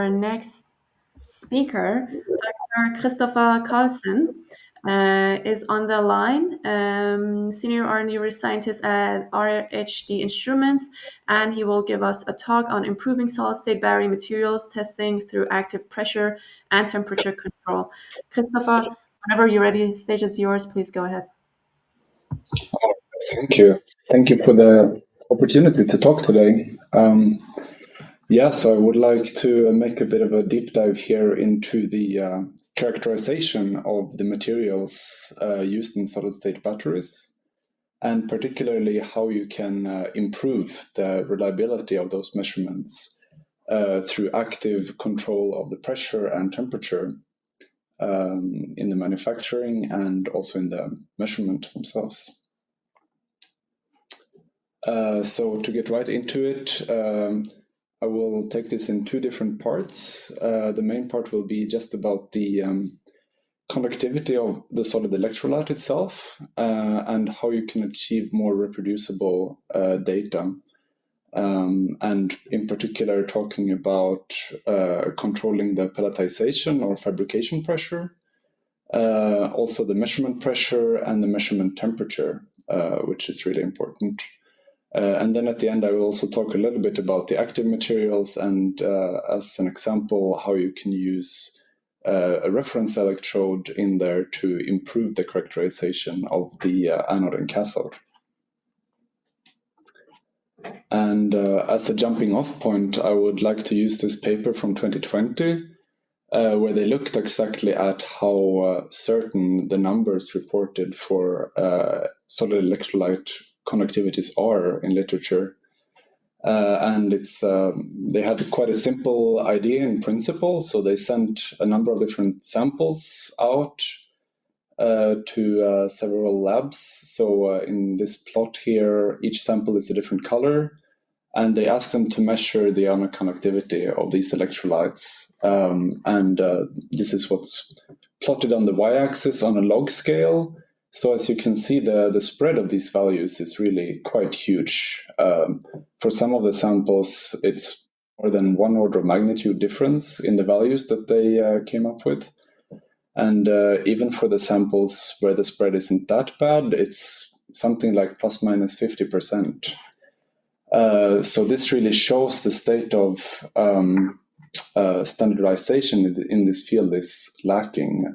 our next speaker, Dr. Christoffer Karlsson, is on the line, senior R&D neuroscientist at RHD Instruments, and he will give us a talk on improving solid-state battery materials testing through active pressure and temperature control. Christoffer, whenever you're ready, stage is yours. Please go ahead. Thank you. Thank you for the opportunity to talk today. So I would like to make a bit of a deep dive here into the characterization of the materials used in solid-state batteries, and particularly how you can improve the reliability of those measurements through active control of the pressure and temperature in the manufacturing and also in the measurement themselves. So to get right into it, I will take this in two different parts. The main part will be just about the conductivity of the solid electrolyte itself and how you can achieve more reproducible data. And in particular, talking about controlling the pelletization or fabrication pressure, also the measurement pressure and the measurement temperature, which is really important. And then at the end, I will also talk a little bit about the active materials and, as an example, how you can use a reference electrode in there to improve the characterization of the anode and cathode. And as a jumping off point, I would like to use this paper from 2020, where they looked exactly at how certain the numbers reported for solid electrolyte conductivities are in literature. And they had quite a simple idea in principle. So they sent a number of different samples out to several labs. So in this plot here, each sample is a different color. And they asked them to measure the ionic conductivity of these electrolytes. And this is what's plotted on the y-axis on a log scale. So as you can see, the spread of these values is really quite huge. For some of the samples, it's more than 1 order of magnitude difference in the values that they came up with. And even for the samples where the spread isn't that bad, it's something like plus minus 50%. So this really shows the state of standardization in this field is lacking.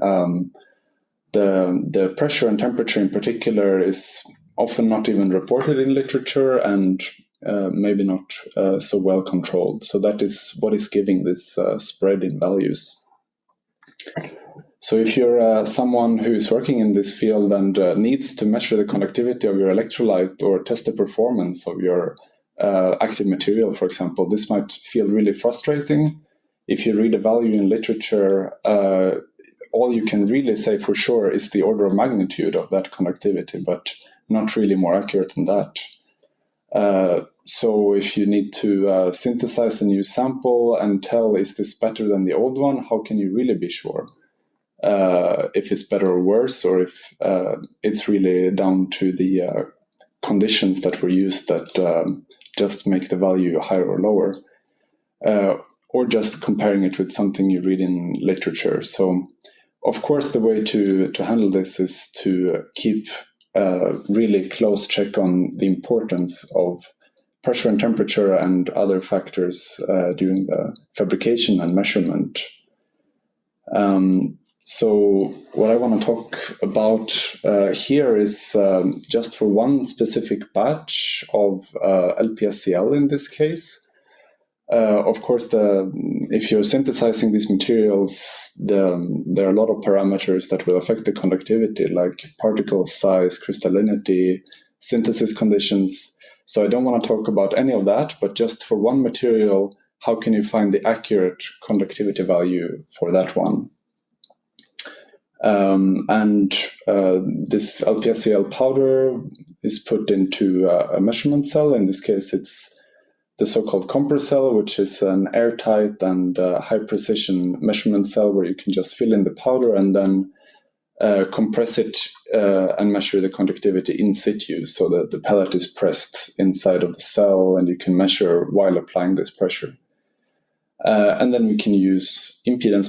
The pressure and temperature in particular is often not even reported in literature and maybe not so well controlled. So that is what is giving this spread in values. So if you're someone who is working in this field and needs to measure the conductivity of your electrolyte or test the performance of your active material, for example, this might feel really frustrating. If you read a value in literature, all you can really say for sure is the order of magnitude of that conductivity, but not really more accurate than that. So if you need to synthesize a new sample and tell, is this better than the old one, how can you really be sure if it's better or worse, or if it's really down to the conditions that were used that just make the value higher or lower, or just comparing it with something you read in literature. So, of course, the way to handle this is to keep really close check on the importance of pressure and temperature and other factors during the fabrication and measurement. So what I want to talk about here is just for one specific batch of LPSCL in this case. Of course, if you're synthesizing these materials, there are a lot of parameters that will affect the conductivity, like particle size, crystallinity, synthesis conditions. So I don't want to talk about any of that, but just for one material, how can you find the accurate conductivity value for that one? This LPSCL powder is put into a measurement cell. In this case, it's the so-called compressor cell, which is an airtight and high-precision measurement cell where you can just fill in the powder and then compress it and measure the conductivity in situ, so that the pellet is pressed inside of the cell and you can measure while applying this pressure. And then we can use impedance